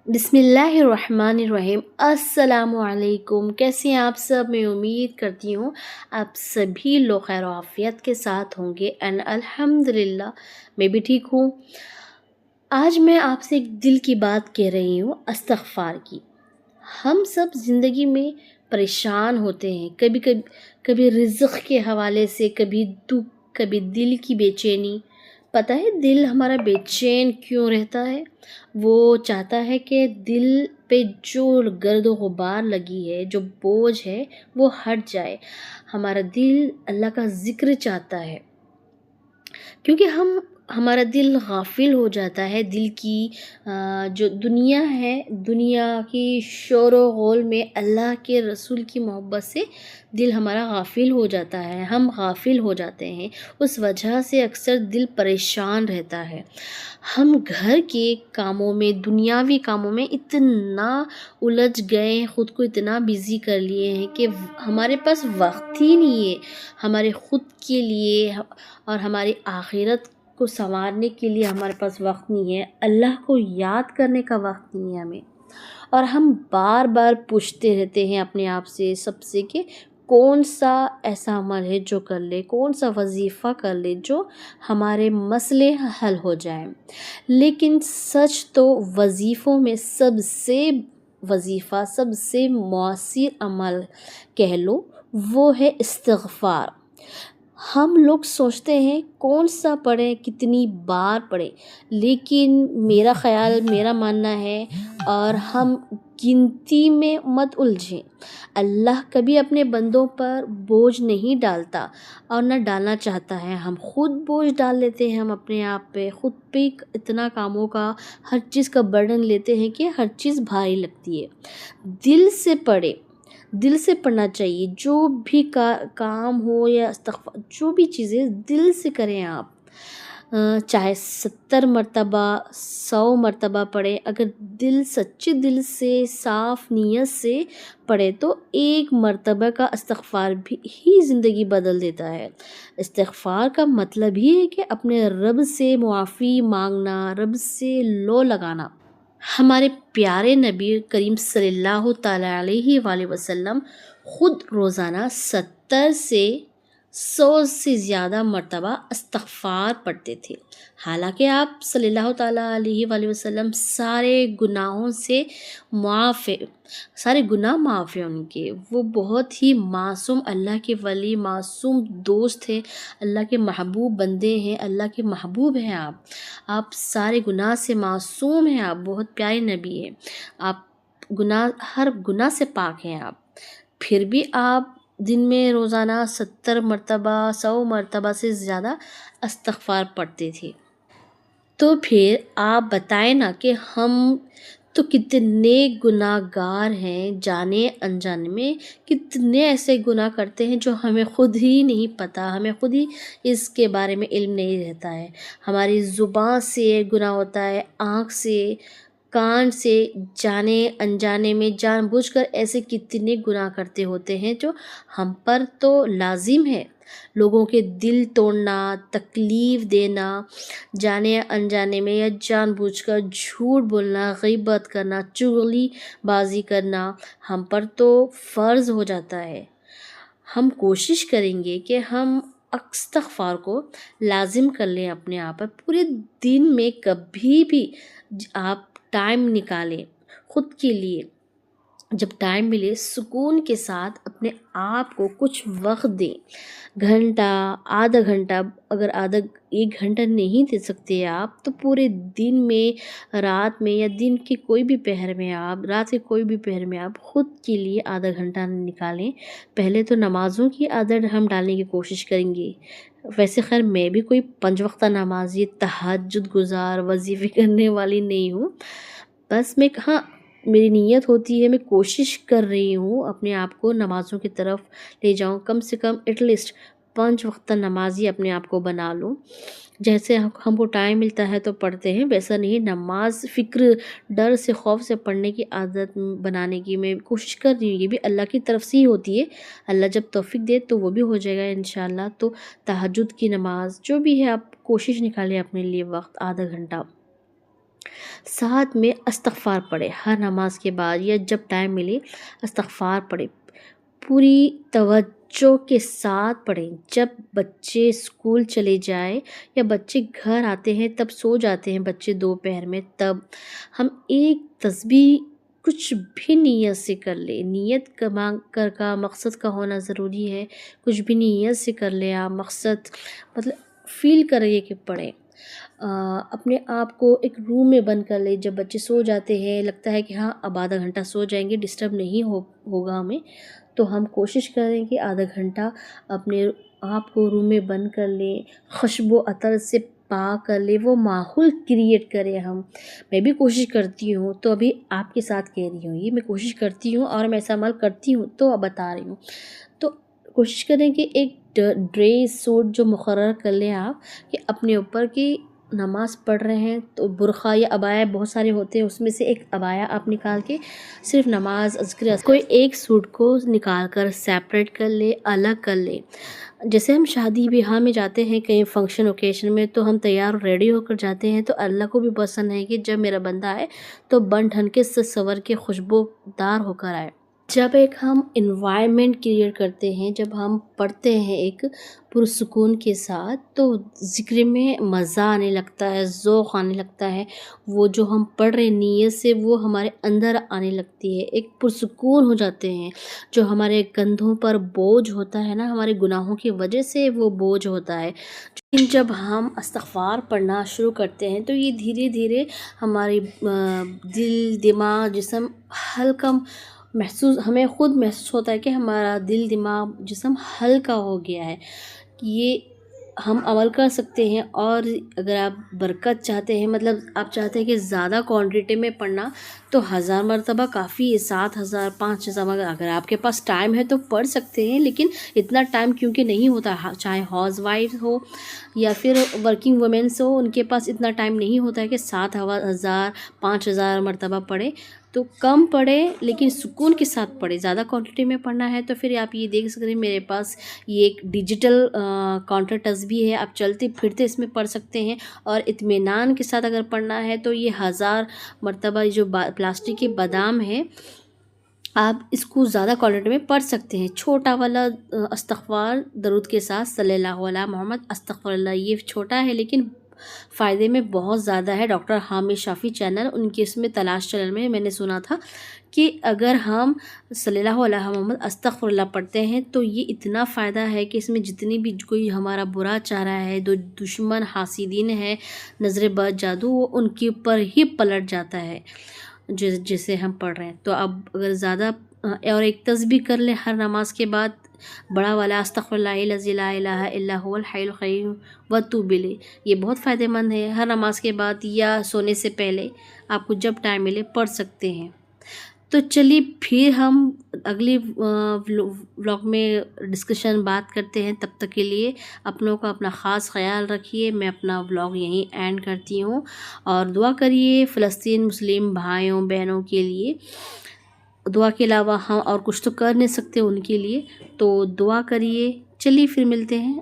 बिस्मिल्लाहिर्रहमानिर्रहीम। अस्सलामु अलैकुम। कैसे हैं आप सब? मैं उम्मीद करती हूँ आप सभी लोग खैर आफियत के साथ होंगे एंड अल्हम्दुलिल्लाह मैं भी ठीक हूँ। आज मैं आपसे एक दिल की बात कह रही हूँ, इस्तग़फ़ार की। हम सब ज़िंदगी में परेशान होते हैं, कभी रिज़्क़ के हवाले से, कभी दुःख, कभी दिल की बेचैनी। पता है दिल हमारा बेचैन क्यों रहता है? वो चाहता है कि दिल पे जो गर्द ग़ुबार लगी है, जो बोझ है, वो हट जाए। हमारा दिल अल्लाह का ज़िक्र चाहता है। क्योंकि हमारा दिल गाफिल हो जाता है दिल की जो दुनिया है, दुनिया की शोर व गुल में अल्लाह के रसूल की मोहब्बत से दिल हमारा गाफिल हो जाता है, हम गाफिल हो जाते हैं। उस वजह से अक्सर दिल परेशान रहता है। हम घर के कामों में, दुनियावी कामों में इतना उलझ गए हैं, ख़ुद को इतना बिज़ी कर लिए हैं कि हमारे पास वक्त ही नहीं है हमारे ख़ुद के लिए और हमारी आखिरत को संवारने के लिए। हमारे पास वक्त नहीं है, अल्लाह को याद करने का वक्त नहीं है हमें। और हम बार बार पूछते रहते हैं अपने आप से, सबसे कि कौन सा ऐसा अमल है जो कर ले, कौन सा वजीफ़ा कर ले जो हमारे मसले हल हो जाएं। लेकिन सच तो वजीफ़ों में सबसे वजीफ़ा, सबसे मौसीर अमल कह लो, वो है इस्तिग़फ़ार। हम लोग सोचते हैं कौन सा पढ़ें, कितनी बार पढ़ें, लेकिन मेरा ख़्याल, मेरा मानना है, और हम गिनती में मत उलझें। अल्लाह कभी अपने बंदों पर बोझ नहीं डालता और न डालना चाहता है। हम खुद बोझ डाल लेते हैं, हम अपने आप पे खुद पे इतना कामों का, हर चीज़ का बर्डन लेते हैं कि हर चीज़ भारी लगती है। दिल से पढ़े, दिल से पढ़ना चाहिए। जो भी काम हो या जो भी चीज़ें दिल से करें आप। चाहे 70 मरतबा, 100 मरतबा पढ़ें, अगर दिल, सच्चे दिल से, साफ़ नीयत से पढ़े तो एक मरतबा का इस्तिग़फ़ार भी ही ज़िंदगी बदल देता है। इस्तिग़फ़ार का मतलब ही है कि अपने रब से मुआफ़ी मांगना, रब से लो लगाना। हमारे प्यारे नबी करीम सल्लल्लाहु ताला अलैहि वसल्लम ख़ुद रोज़ाना 70 से 100 से ज़्यादा मरतबा इस्तिग़फ़ार पढ़ते थे। हालांकि आप सल्लल्लाहु ताला अलैहि वसल्लम सारे गुनाहों से मुआफ़ है, सारे गुनाह माफ़ हैं उनके। वो बहुत ही मासूम अल्लाह के वली, मासूम दोस्त हैं, अल्लाह के महबूब बंदे हैं, अल्लाह के महबूब हैं आप सारे गुनाह से मासूम हैं, आप बहुत प्यारे नबी हैं, आप हर गुनाह से पाक हैं आप। फिर भी आप दिन में रोज़ाना 70 मरतबा, 100 मरतबा से ज़्यादा इस्तिग़फ़ार पढ़ते थे। तो फिर आप बताएं ना कि हम तो कितने गुनाहगार हैं, जाने अनजाने में कितने ऐसे गुनाह करते हैं जो हमें खुद ही नहीं पता, हमें खुद ही इसके बारे में इल्म नहीं रहता है। हमारी ज़ुबान से गुनाह होता है, आँख से, कान से, जाने अनजाने में जानबूझकर ऐसे कितने गुनाह करते होते हैं जो हम पर तो लाजिम है। लोगों के दिल तोड़ना, तकलीफ़ देना, जाने अनजाने में या जानबूझकर झूठ बोलना, ग़ीबत करना, चुगलीबाज़ी करना हम पर तो फ़र्ज़ हो जाता है। हम कोशिश करेंगे कि हम इस्तिग़फ़ार को लाज़िम कर लें अपने आप पर। पूरे दिन में कभी भी आप टाइम निकालें ख़ुद के लिए। जब टाइम मिले सुकून के साथ अपने आप को कुछ वक्त दें, घंटा, आधा घंटा, अगर आधा 1 घंटा नहीं दे सकते आप तो पूरे दिन में, रात में, या दिन के कोई भी पहर में, आप रात के कोई भी पहर में आप ख़ुद के लिए आधा घंटा निकालें। पहले तो नमाज़ों की आदत हम डालने की कोशिश करेंगे। वैसे खैर मैं भी कोई 5 वक्ता नमाज़ी, तहज्जुद गुज़ार, वजीफ़े करने वाली नहीं हूँ। बस मैं, हाँ, मेरी नीयत होती है, मैं कोशिश कर रही हूँ अपने आप को नमाज़ों की तरफ ले जाऊँ, कम से कम एटलीस्ट 5 वक्त नमाज़ी अपने आप को बना लूँ। जैसे हमको टाइम मिलता है तो पढ़ते हैं, वैसा नहीं, नमाज फ़िक्र, डर से, खौफ से पढ़ने की आदत बनाने की मैं कोशिश कर रही हूँ। ये भी अल्लाह की तरफ से ही होती है, अल्लाह जब तौफ़ीक दे तो वो भी हो जाएगा इंशाअल्लाह। तो तहज्जुद की नमाज़ जो भी है, आप कोशिश निकालें अपने लिए वक्त, आधा घंटा। ساتھ میں استغفار پڑھے ہر نماز کے بعد یا جب ٹائم ملے استغفار پڑھے، پوری توجہ کے ساتھ پڑھیں۔ جب بچے اسکول چلے جائیں یا بچے گھر آتے ہیں تب سو جاتے ہیں بچے دوپہر میں، تب ہم ایک تسبیح کچھ بھی نیت سے کر لیں۔ نیت کا مقصد کا ہونا ضروری ہے، کچھ بھی نیت سے کر لیں آپ، مقصد مطلب فیل کریے کہ پڑھیں۔ اپنے آپ کو ایک روم میں بند کر لیں۔ جب بچے سو جاتے ہیں لگتا ہے کہ ہاں اب آدھا گھنٹہ سو جائیں گے، ڈسٹرب نہیں ہوگا ہمیں، تو ہم کوشش کریں کہ آدھا گھنٹہ اپنے آپ کو روم میں بند کر لیں، خوشبو عطر سے پاک کر لیں، وہ ماحول کریٹ کریں ہم۔ میں بھی کوشش کرتی ہوں، تو ابھی آپ کے ساتھ کہہ رہی ہوں، یہ میں کوشش کرتی ہوں اور میں ایسا عمل کرتی ہوں تو اب بتا رہی ہوں۔ تو کوشش کریں کہ ایک ڈریس سوٹ جو مقرر کر لیں آپ کہ اپنے اوپر کی نماز پڑھ رہے ہیں تو برقع یا عبایا بہت سارے ہوتے ہیں، اس میں سے ایک عبایا آپ نکال کے صرف نماز اذکر کوئی ایک سوٹ کو نکال کر سیپریٹ کر لے، الگ کر لے۔ جیسے ہم شادی بیاہ میں جاتے ہیں کہیں فنکشن اوکیشن میں تو ہم تیار ریڈی ہو کر جاتے ہیں، تو اللہ کو بھی پسند ہے کہ جب میرا بندہ آئے تو بن ٹھن کے سنور کے خوشبودار ہو کر آئے۔ جب ایک ہم انوائرمنٹ کریٹ کرتے ہیں، جب ہم پڑھتے ہیں ایک پرسکون کے ساتھ، تو ذکر میں مزہ آنے لگتا ہے، ذوق آنے لگتا ہے، وہ جو ہم پڑھ رہے نیت سے وہ ہمارے اندر آنے لگتی ہے، ایک پرسکون ہو جاتے ہیں۔ جو ہمارے کندھوں پر بوجھ ہوتا ہے نا، ہمارے گناہوں کی وجہ سے وہ بوجھ ہوتا ہے، لیکن جب ہم استغفار پڑھنا شروع کرتے ہیں تو یہ دھیرے دھیرے ہماری دل دماغ جسم ہلکا ہمیں خود محسوس ہوتا ہے کہ ہمارا دل دماغ جسم ہلکا ہو گیا ہے۔ یہ ہم عمل کر سکتے ہیں، اور اگر آپ برکت چاہتے ہیں، مطلب آپ چاہتے ہیں کہ زیادہ کوانٹٹی میں پڑھنا، تو 1000 مرتبہ کافی ہے، 7000 5000 اگر آپ کے پاس ٹائم ہے تو پڑھ سکتے ہیں، لیکن اتنا ٹائم کیونکہ نہیں ہوتا، چاہے ہاؤس وائف ہو یا پھر ورکنگ وومنس ہو، ان کے پاس اتنا ٹائم نہیں ہوتا ہے کہ 7000 5000 مرتبہ پڑھیں، تو کم پڑھیں لیکن سکون کے ساتھ پڑھیں۔ زیادہ کوانٹٹی میں پڑھنا ہے تو پھر آپ یہ دیکھ سکتے ہیں میرے پاس یہ ایک ڈیجیٹل کاؤنٹر تسبیح ہے، آپ چلتے پھرتے اس میں پڑھ سکتے ہیں، اور اطمینان کے ساتھ اگر پڑھنا ہے تو یہ 1000 مرتبہ جو پلاسٹک کے بادام ہے، آپ اس کو زیادہ کوانٹٹی میں پڑھ سکتے ہیں۔ چھوٹا والا استغفار درود کے ساتھ صلی اللہ علیہ محمد استغفر اللہ، یہ چھوٹا ہے لیکن فائدے میں بہت زیادہ ہے۔ ڈاکٹر حامد شافی چینل، ان کے اس میں تلاش چینل میں نے سنا تھا کہ اگر ہم صلی اللہ علیہ محمد استغفر اللہ پڑھتے ہیں تو یہ اتنا فائدہ ہے کہ اس میں جتنی بھی کوئی ہمارا برا چاہ رہا ہے، دشمن حاسدین ہے، نظر بد جادو، وہ ان کے اوپر ہی پلٹ جاتا ہے جسے ہم پڑھ رہے ہیں۔ تو اب اگر زیادہ اور ایک تسبیح کر لیں ہر نماز کے بعد، بڑا والا استغفر اللہ الذی لا الہ الا هو الحی القیوم واتوب الیہ، یہ بہت فائدہ مند ہے۔ ہر نماز کے بعد یا سونے سے پہلے آپ کو جب ٹائم ملے پڑھ سکتے ہیں۔ تو چلیے پھر ہم اگلی ولاگ میں ڈسکشن بات کرتے ہیں، تب تک کے لیے اپنوں کا اپنا خاص خیال رکھیے۔ میں اپنا ولاگ یہیں اینڈ کرتی ہوں، اور دعا کریے فلسطین مسلم بھائیوں بہنوں کے لیے۔ دعا کے علاوہ ہم اور کچھ تو کر نہیں سکتے ان کے لیے، تو دعا کریے۔ چلیے پھر ملتے ہیں۔